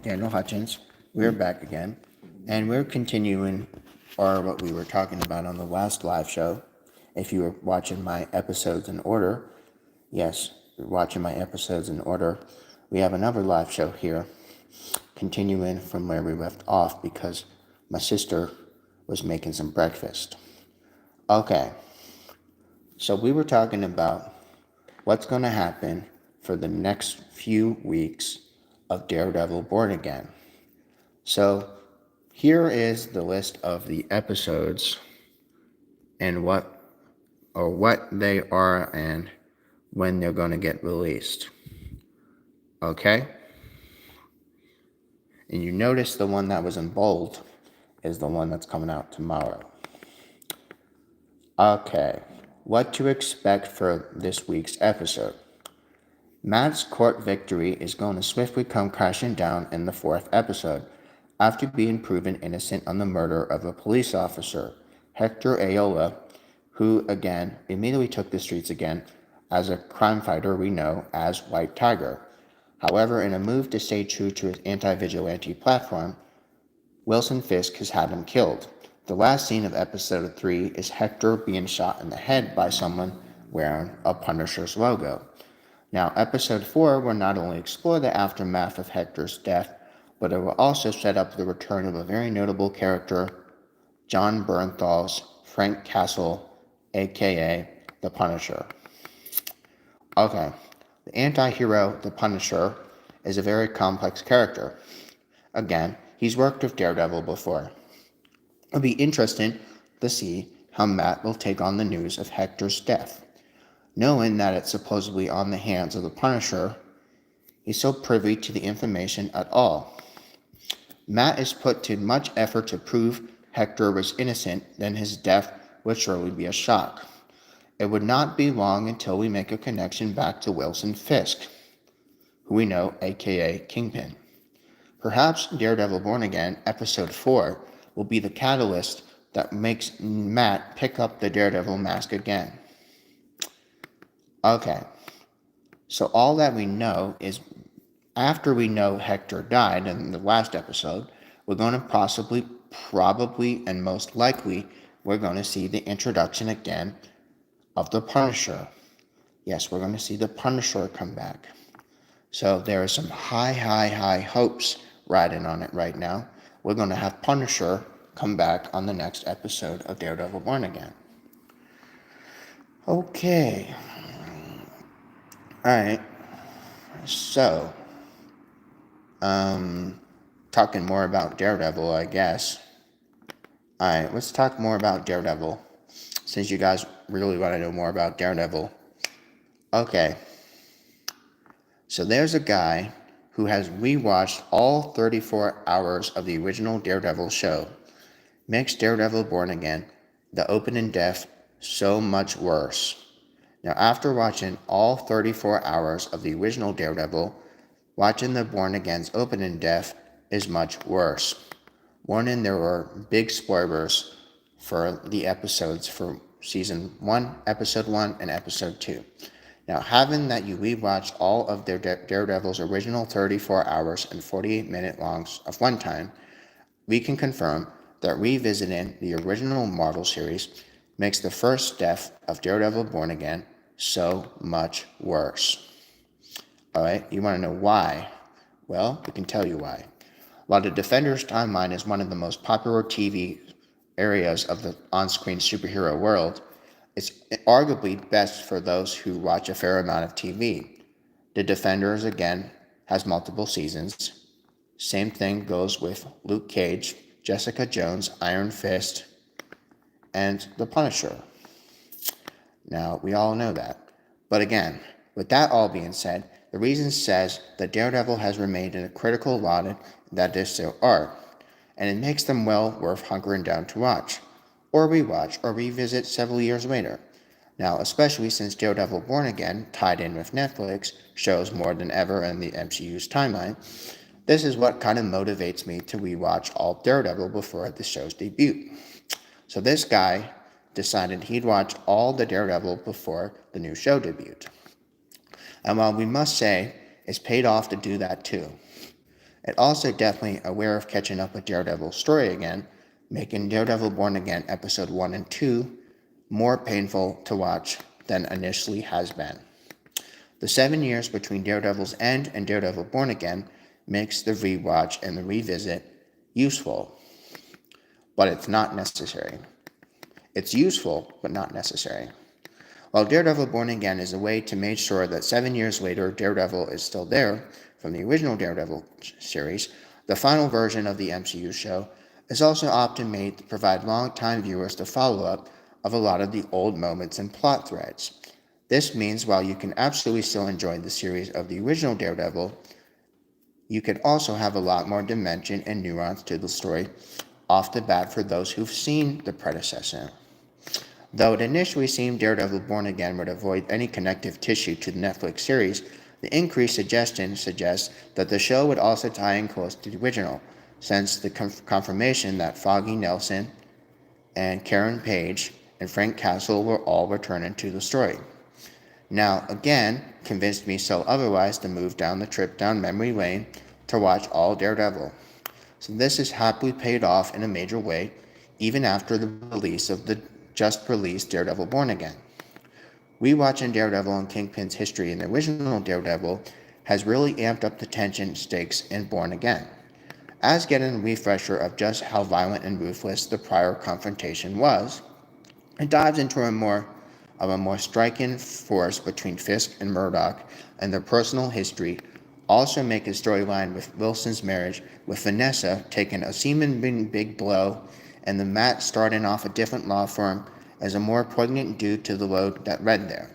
Daniel Hutchins. We're back again, and we're continuing what we were talking about on the last live show. If you were watching my episodes in order, yes, you're watching my episodes in order. We have another live show here, continuing from where we left off because my sister was making some breakfast. Okay, so we were talking about what's going to happen for the next few weeks of Daredevil Born Again. So here is the list of the episodes and what they are and when they're going to get released. Okay? And you notice the one that was in bold is the one that's coming out tomorrow. Okay, what to expect for this week's episode. Matt's court victory is going to swiftly come crashing down in the 4th episode after being proven innocent on the murder of a police officer, Hector Ayola, who again immediately took the streets again as a crime fighter we know as White Tiger. However, in a move to stay true to his anti-vigilante platform, Wilson Fisk has had him killed. The last scene of episode 3 is Hector being shot in the head by someone wearing a Punisher's logo. Now, episode 4 will not only explore the aftermath of Hector's death, but it will also set up the return of a very notable character, John Bernthal's Frank Castle, aka the Punisher. Okay, the anti-hero, the Punisher, is a very complex character. Again, he's worked with Daredevil before. It'll be interesting to see how Matt will take on the news of Hector's death. Knowing that it's supposedly on the hands of the Punisher, he's so privy to the information at all. Matt is put to much effort to prove Hector was innocent, then his death would surely be a shock. It would not be long until we make a connection back to Wilson Fisk, who we know aka Kingpin. Perhaps Daredevil Born Again, episode 4, will be the catalyst that makes Matt pick up the Daredevil mask again. Okay, so all that we know is after we know Hector died in the last episode, we're going to probably, and most likely, we're going to see the introduction again of the Punisher. Yes, we're going to see the Punisher come back. So there are some high hopes riding on it right now. We're going to have Punisher come back on the next episode of Daredevil Born Again. Okay. Alright, so, talking more about Daredevil, I guess. Alright, let's talk more about Daredevil, since you guys really want to know more about Daredevil. Okay, so there's a guy who has rewatched all 34 hours of the original Daredevil show. Makes Daredevil Born Again, the opening death, so much worse. Now, after watching all 34 hours of the original Daredevil, watching the Born Again's opening death is much worse. Warning, there were big spoilers for the episodes for season 1, episode 1, and episode 2. Now, having that you rewatched all of Daredevil's original 34 hours and 48-minute longs of one time, we can confirm that revisiting the original Marvel series makes the first death of Daredevil Born Again so much worse. Alright, you want to know why? Well, we can tell you why. While the Defenders timeline is one of the most popular TV areas of the on-screen superhero world, it's arguably best for those who watch a fair amount of TV. The Defenders, again, has multiple seasons. Same thing goes with Luke Cage, Jessica Jones, Iron Fist, and The Punisher. Now, we all know that. But again, with that all being said, the reason says that Daredevil has remained in a critical lauded that they still are, and it makes them well worth hunkering down to watch, or rewatch, or revisit several years later. Now, especially since Daredevil Born Again, tied in with Netflix, shows more than ever in the MCU's timeline, this is what kind of motivates me to rewatch all Daredevil before the show's debut. So this guy decided he'd watch all the Daredevil before the new show debuted. And while we must say it's paid off to do that too, It also definitely aware of catching up with Daredevil's story again, making Daredevil Born Again Episode 1 and 2 more painful to watch than initially has been. The 7 years between Daredevil's End and Daredevil Born Again makes the rewatch and the revisit useful, but it's not necessary. It's useful, but not necessary. While Daredevil Born Again is a way to make sure that 7 years later Daredevil is still there from the original Daredevil series, the final version of the MCU show is also often made to provide long-time viewers the follow-up of a lot of the old moments and plot threads. This means while you can absolutely still enjoy the series of the original Daredevil, you could also have a lot more dimension and nuance to the story off the bat for those who've seen the predecessor. Though it initially seemed Daredevil Born Again would avoid any connective tissue to the Netflix series, the increased suggestion suggests that the show would also tie in close to the original, since the confirmation that Foggy Nelson and Karen Page and Frank Castle were all returning to the story. Now, again, convinced me so otherwise to move down the trip down memory lane to watch all Daredevil. So this has happily paid off in a major way, even after the release of the just-released Daredevil Born Again. Rewatching Daredevil and Kingpin's history in the original Daredevil has really amped up the tension stakes in Born Again, as getting a refresher of just how violent and ruthless the prior confrontation was. It dives into a more striking force between Fisk and Murdoch and their personal history, also make a storyline with Wilson's marriage with Vanessa taking a seemingly big blow and the Matt starting off a different law firm as a more poignant due to the load that read there.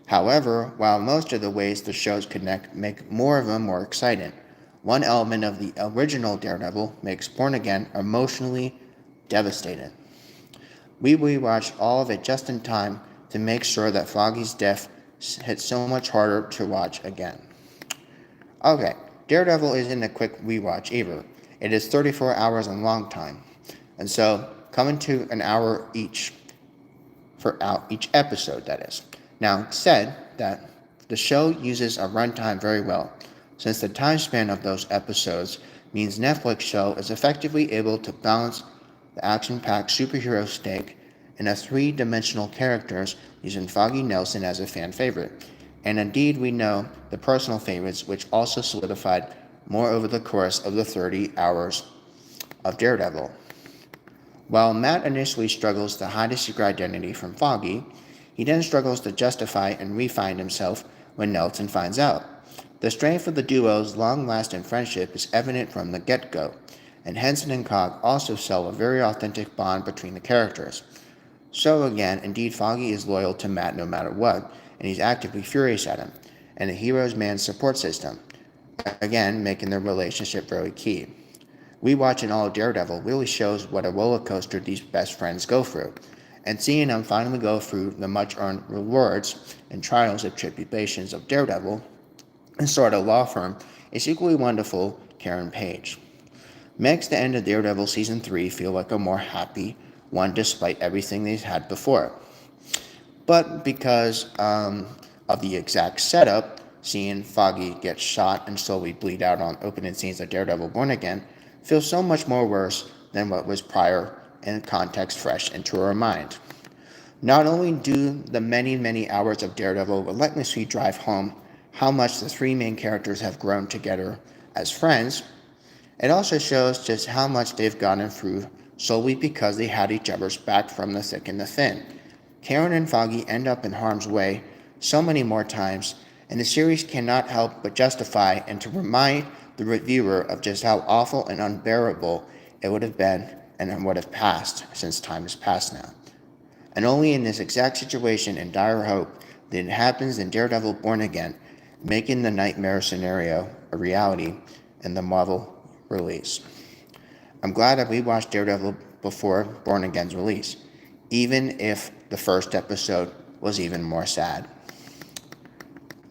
However, while most of the ways the shows connect make more of them more exciting, one element of the original Daredevil makes Born Again emotionally devastating. We rewatched all of it just in time to make sure that Foggy's death hit so much harder to watch again. Okay, Daredevil isn't a quick rewatch either. It is 34 hours and long time. And so, coming to an hour each for each episode, that is. Now, said that the show uses a runtime very well, since the time span of those episodes means Netflix show is effectively able to balance the action-packed superhero stake in a three-dimensional characters using Foggy Nelson as a fan favorite. And indeed, we know the personal favorites, which also solidified more over the course of the 30 hours of Daredevil. While Matt initially struggles to hide his secret identity from Foggy, he then struggles to justify and refine himself when Nelson finds out. The strength of the duo's long-lasting friendship is evident from the get-go, and Henson and Cog also sell a very authentic bond between the characters. So again, indeed Foggy is loyal to Matt no matter what, and he's actively furious at him, and the hero's man's support system, again making their relationship very key. Rewatching all of Daredevil really shows what a roller coaster these best friends go through, and seeing them finally go through the much-earned rewards and trials and tribulations of Daredevil and start a law firm is equally wonderful. Karen Page makes the end of Daredevil Season 3 feel like a more happy one despite everything they've had before. But because of the exact setup, seeing Foggy get shot and slowly bleed out on opening scenes of Daredevil Born Again feels so much more worse than what was prior and context fresh into our mind. Not only do the many hours of Daredevil relentlessly drive home how much the three main characters have grown together as friends, it also shows just how much they've gotten through solely because they had each other's back from the thick and the thin. Karen and Foggy end up in harm's way so many more times, and the series cannot help but justify and to remind the viewer of just how awful and unbearable it would have been and would have passed since time has passed now. And only in this exact situation and dire hope that it happens in Daredevil Born Again, making the nightmare scenario a reality in the Marvel release. I'm glad that we watched Daredevil before Born Again's release, even if the first episode was even more sad.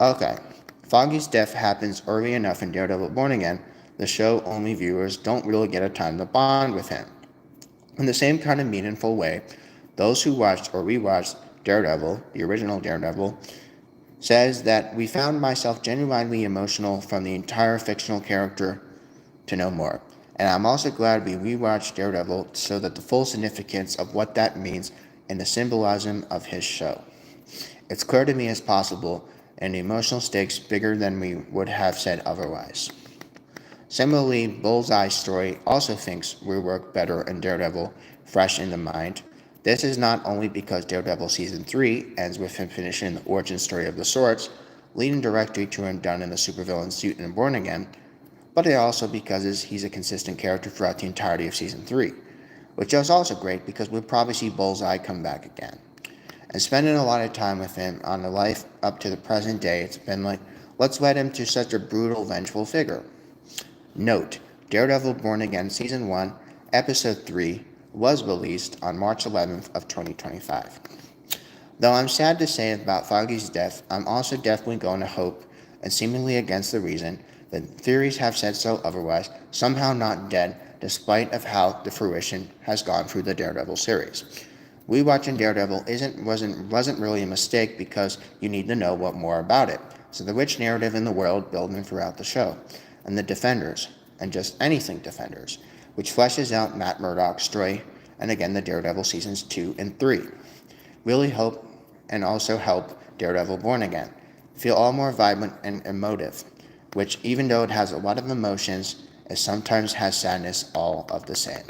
Okay, Foggy's death happens early enough in Daredevil Born Again, the show-only viewers don't really get a time to bond with him. In the same kind of meaningful way, those who watched or rewatched Daredevil, the original Daredevil, says that we found myself genuinely emotional from the entire fictional character to know more. And I'm also glad we rewatched Daredevil so that the full significance of what that means and the symbolism of his show. It's clear to me as possible, and the emotional stakes bigger than we would have said otherwise. Similarly, Bullseye's story also thinks we work better in Daredevil, fresh in the mind. This is not only because Daredevil Season 3 ends with him finishing the origin story of the Swords, leading directly to him done in the supervillain suit in Born Again, but also because he's a consistent character throughout the entirety of Season 3, which is also great because we'll probably see Bullseye come back again. And spending a lot of time with him on the life up to the present day, it's been like, let's let him to such a brutal, vengeful figure. Note, Daredevil Born Again Season 1, Episode 3 was released on March 11th of 2025. Though I'm sad to say about Foggy's death, I'm also definitely going to hope, and seemingly against the reason, that theories have said so otherwise, somehow not dead, despite of how the fruition has gone through the Daredevil series. Rewatching Daredevil wasn't really a mistake because you need to know what more about it. So the rich narrative in the world building throughout the show, and the Defenders, and just anything Defenders, which fleshes out Matt Murdock's story, and again the Daredevil Seasons 2 and 3. Really hope and also help Daredevil Born Again feel all more vibrant and emotive, which even though it has a lot of emotions, it sometimes has sadness all of the same.